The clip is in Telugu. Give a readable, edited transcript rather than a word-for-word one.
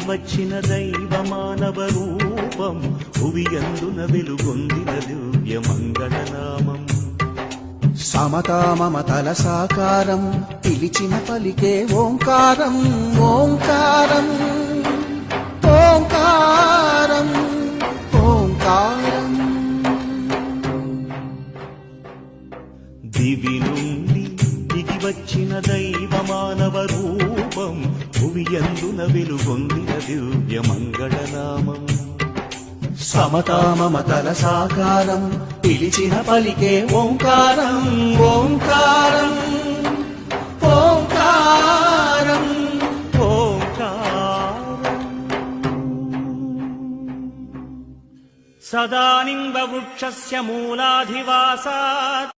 వచ్చిన దైవ మానవ రూపం భువియందున వెలుగొందిన దివ్య మంగళనామం. సమతా మమతల సాకారం పిలిచిన పలికే ఓంకారం ఓంకారం ఓంకారం ఓంకారం. దివి నుండి దిగి వచ్చిన దైవ మానవ రూపం భువియందున వెలుగొందిన దివ్య మంగళనామం. సమతా మమతల సాకారం పిలిచిన పలికే ఓంకారం ఓంకారం ఓంకారం ఓంకారం. సదానింబ వృక్షస్య మూలాధివాసాత్